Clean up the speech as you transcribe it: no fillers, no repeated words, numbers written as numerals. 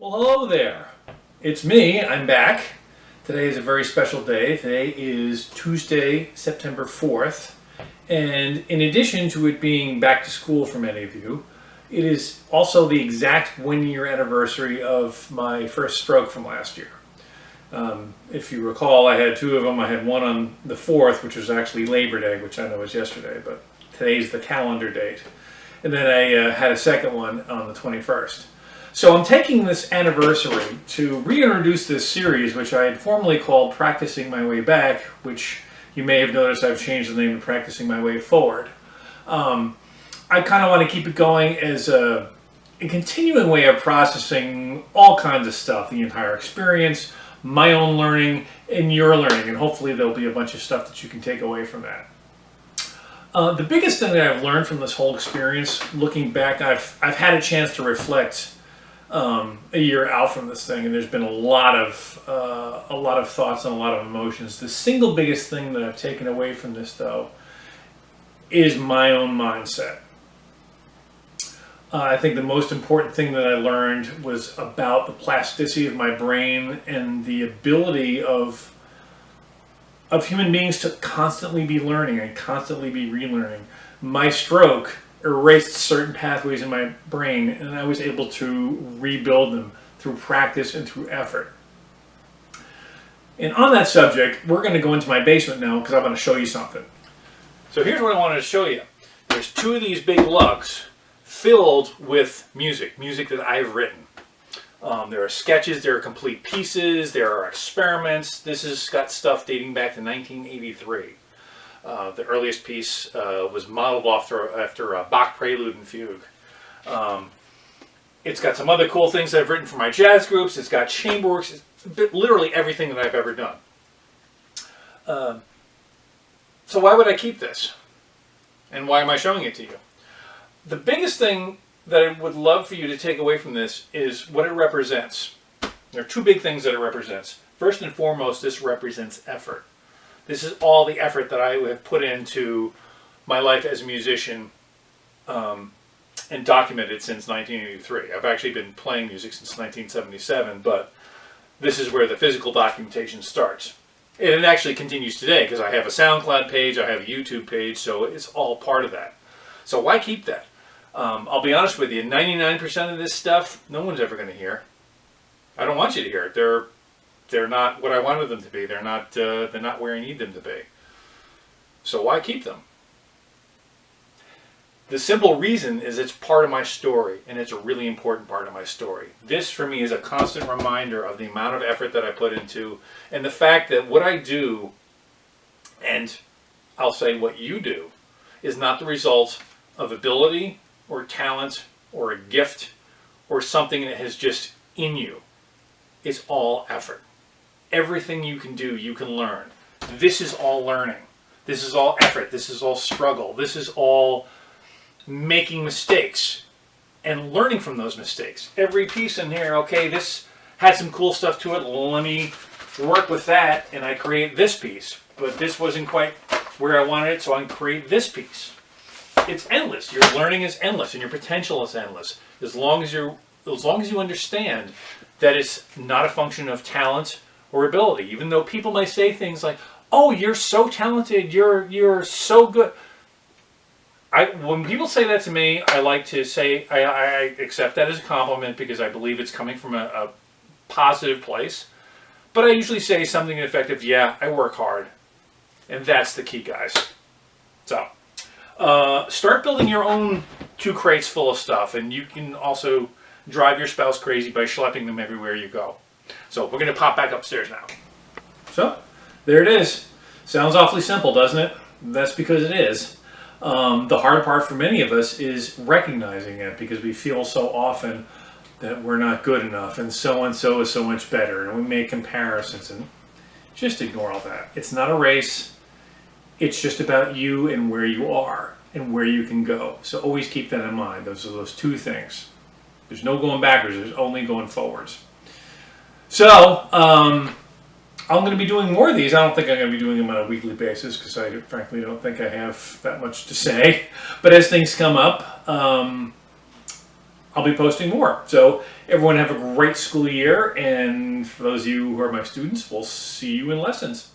Well, hello there. It's me. I'm back. Today is a very special day. Today is Tuesday, September 4th. And in addition to it being back to school for many of you, it is also the exact 1 year anniversary of my first stroke from last year. If you recall, I had two of them. I had one on the 4th, which was actually Labor Day, which I know was yesterday, but today's the calendar date. And then I had a second one on the 21st. So I'm taking this anniversary to reintroduce this series, which I had formerly called Practicing My Way Back, which you may have noticed I've changed the name to Practicing My Way Forward. I kind of want to keep it going as a continuing way of processing all kinds of stuff, the entire experience, my own learning, and your learning, and hopefully there'll be a bunch of stuff that you can take away from that. The biggest thing that I've learned from this whole experience, looking back, I've had a chance to reflect a year out from this thing, and there's been a lot of thoughts and a lot of emotions. The single biggest thing that I've taken away from this, though, is my own mindset. I think the most important thing that I learned was about the plasticity of my brain and the ability of human beings to constantly be learning and constantly be relearning. My stroke erased certain pathways in my brain, and I was able to rebuild them through practice and through effort. And on that subject, we're going to go into my basement now because I want to show you something. So here's what I wanted to show you. There's two of these big lugs filled with music that I've written. There are sketches, there are complete pieces, there are experiments. This has got stuff dating back to 1983. The earliest piece was modeled after a Bach Prelude and Fugue. It's got some other cool things that I've written for my jazz groups. It's got chamber works. It's literally everything that I've ever done. So why would I keep this? And why am I showing it to you? The biggest thing that I would love for you to take away from this is what it represents. There are two big things that it represents. First and foremost, this represents effort. This is all the effort that I have put into my life as a musician and documented since 1983. I've actually been playing music since 1977, but this is where the physical documentation starts. And it actually continues today because I have a SoundCloud page, I have a YouTube page, so it's all part of that. So why keep that? I'll be honest with you, 99% of this stuff, no one's ever going to hear. I don't want you to hear it. They're not what I wanted them to be. They're not where I need them to be. So why keep them? The simple reason is it's part of my story, and it's a really important part of my story. This, for me, is a constant reminder of the amount of effort that I put into, and the fact that what I do, and I'll say what you do, is not the result of ability or talent or a gift or something that has just in you. It's all effort. Everything you can do, you can learn. This is all learning. This is all effort. This is all struggle. This is all making mistakes and learning from those mistakes. Every piece in here, okay, this had some cool stuff to it. Let me work with that, and I create this piece. But this wasn't quite where I wanted it, so I can create this piece. It's endless. Your learning is endless, and your potential is endless. As long as you understand that it's not a function of talent or ability. Even though people may say things like, "Oh, you're so talented. You're so good." When people say that to me, I like to say I accept that as a compliment because I believe it's coming from a positive place. But I usually say something effective, "Yeah, I work hard," and that's the key, guys. So. Start building your own 2 crates full of stuff, and you can also drive your spouse crazy by schlepping them everywhere you go. So we're going to pop back upstairs now. So there it is. Sounds awfully simple, doesn't it? That's because it is. The hard part for many of us is recognizing it because we feel so often that we're not good enough and so is so much better, and we make comparisons, and just ignore all that. It's not a race. It's just about you and where you are and where you can go. So always keep that in mind. Those are those 2 things. There's no going backwards. There's only going forwards. So I'm going to be doing more of these. I don't think I'm going to be doing them on a weekly basis because I frankly don't think I have that much to say. But as things come up, I'll be posting more. So everyone have a great school year, and for those of you who are my students, we'll see you in lessons.